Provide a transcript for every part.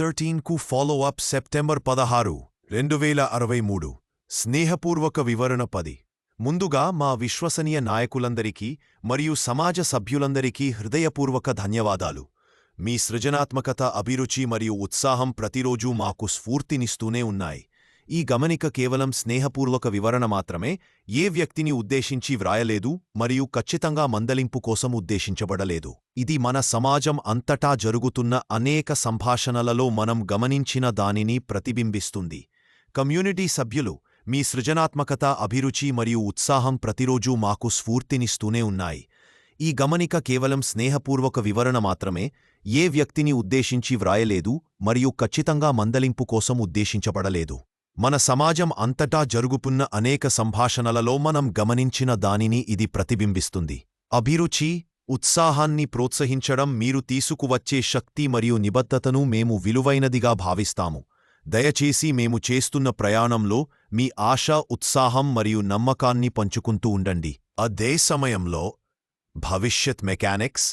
13కు follow up September 16, 2023. స్నేహపూర్వక వివరణ 10. ముందుగా మా విశ్వసనీయ నాయకులందరికీ మరియు సమాజ సభ్యులందరికీ హృదయపూర్వక ధన్యవాదాలు. మీ సృజనాత్మకత, అభిరుచి మరియు ఉత్సాహం ప్రతిరోజూ మాకు స్ఫూర్తినిస్తూనే ఉన్నాయి. ఈ గమనిక కేవలం స్నేహపూర్వక వివరణ మాత్రమే, ఏ వ్యక్తిని ఉద్దేశించి వ్రాయలేదు మరియు ఖచ్చితంగా మందలింపు కోసం ఉద్దేశించబడలేదు. ఇది మన సమాజం అంతటా జరుగుతున్న అనేక సంభాషణలలో మనం గమనించిన దానిని ప్రతిబింబిస్తుంది. కమ్యూనిటీ సభ్యులు, మీ సృజనాత్మకత, అభిరుచి మరియు ఉత్సాహం ప్రతిరోజూ మాకు స్ఫూర్తినిస్తూనే ఉన్నాయి. ఈ గమనిక కేవలం స్నేహపూర్వక వివరణ మాత్రమే, ఏ వ్యక్తిని ఉద్దేశించి వ్రాయలేదు మరియు ఖచ్చితంగా మందలింపు కోసం ఉద్దేశించబడలేదు. మన సమాజం అంతటా జరుగుతున్న అనేక సంభాషణలలో మనం గమనించిన దానిని ఇది ప్రతిబింబిస్తుంది. అభిరుచి, ఉత్సాహాన్ని ప్రోత్సహించడం, మీరు తీసుకువచ్చే శక్తి మరియు నిబద్ధతను మేము విలువైనదిగా భావిస్తాము. దయచేసి మేము చేస్తున్న ప్రయాణంలో మీ ఆశ, ఉత్సాహం మరియు నమ్మకాన్ని పంచుకుంటూ ఉండండి. అదే సమయంలో భవిష్యత్ మెకానిక్స్,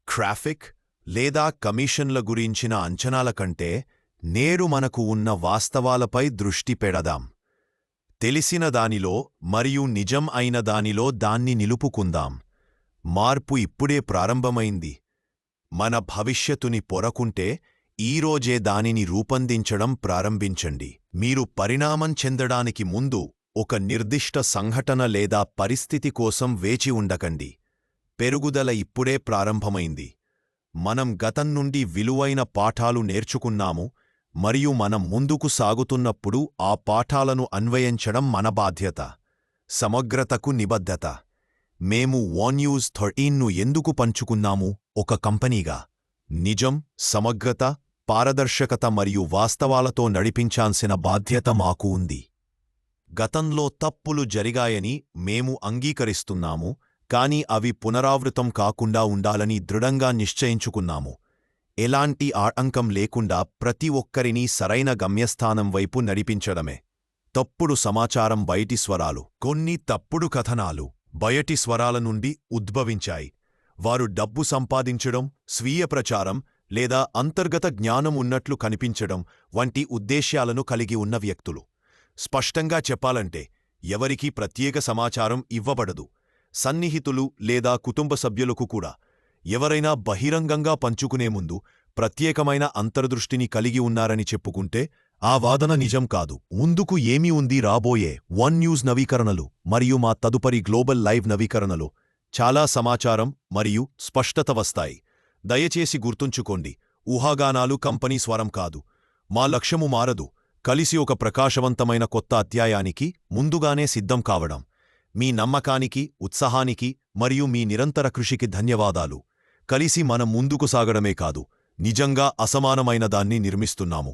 ట్రాఫిక్ లేదా కమిషన్ల గురించిన అంచనాల కంటే నేడు మనకు ఉన్న వాస్తవాలపై దృష్టి పెడదాం. తెలిసిన దానిలో మరియు నిజం అయిన దానిలో దాన్ని నిలుపుకుందాం. మార్పు ఇప్పుడే ప్రారంభమైంది. మన భవిష్యత్తుని పొరకుంటే ఈరోజే దానిని రూపొందించడం ప్రారంభించండి. మీరు పరిణామం చెందడానికి ముందు ఒక నిర్దిష్ట సంఘటన లేదా పరిస్థితి కోసం వేచి ఉండకండి. పెరుగుదల ఇప్పుడే ప్రారంభమైంది. మనం గతం నుండి విలువైన పాఠాలు నేర్చుకున్నాము మరియు మనం ముందుకు సాగుతున్నప్పుడు ఆ పాఠాలను అన్వయించడం మన బాధ్యత. సమగ్రతకు నిబద్ధత. మేము ONEWS 13ను ఎందుకు పంచుకున్నాము? ఒక కంపెనీగా నిజం, సమగ్రత, పారదర్శకత మరియు వాస్తవాలతో నడిపించాల్సిన బాధ్యత మాకు ఉంది. గతంలో తప్పులు జరిగాయని మేము అంగీకరిస్తున్నాము, కాని అవి పునరావృతం కాకుండా ఉండాలని దృఢంగా నిశ్చయించుకున్నాము. ఎలాంటి ఆటంకం లేకుండా ప్రతి ఒక్కరినీ సరైన గమ్యస్థానం వైపు నడిపించడమే. తప్పుడు సమాచారం, బయటి స్వరాలు. కొన్ని తప్పుడు కథనాలు బయటి స్వరాల నుండి ఉద్భవించాయి. వారు డబ్బు సంపాదించడం, స్వీయ ప్రచారం లేదా అంతర్గత జ్ఞానం ఉన్నట్లు కనిపించడం వంటి ఉద్దేశ్యాలను కలిగి ఉన్న వ్యక్తులు. స్పష్టంగా చెప్పాలంటే, ఎవరికీ ప్రత్యేక సమాచారం ఇవ్వబడదు. సన్నిహితులు లేదా కుటుంబ సభ్యులకు కూడా. ఎవరైనా బహిరంగంగా పంచుకునే ముందు ప్రత్యేకమైన అంతర్దృష్టిని కలిగి ఉన్నారని చెప్పుకుంటే ఆ వాదన నిజం కాదు. ముందుకు ఏమి ఉంది? రాబోయే ONEWS నవీకరణలు మరియు మా తదుపరి గ్లోబల్ లైవ్ నవీకరణలో చాలా సమాచారం మరియు స్పష్టత వస్తాయి. దయచేసి గుర్తుంచుకోండి, ఊహాగానాలు కంపెనీ స్వరం కాదు. మా లక్ష్యము మారదు. కలిసి ఒక ప్రకాశవంతమైన కొత్త అధ్యాయానికి ముందుగానే సిద్ధం కావడం. మీ నమ్మకానికి, ఉత్సాహానికి మరియు మీ నిరంతర కృషికి ధన్యవాదాలు. కలిసి మనం ముందుకు సాగడమే కాదు, నిజంగా అసమానమైన దాన్ని నిర్మిస్తున్నాము.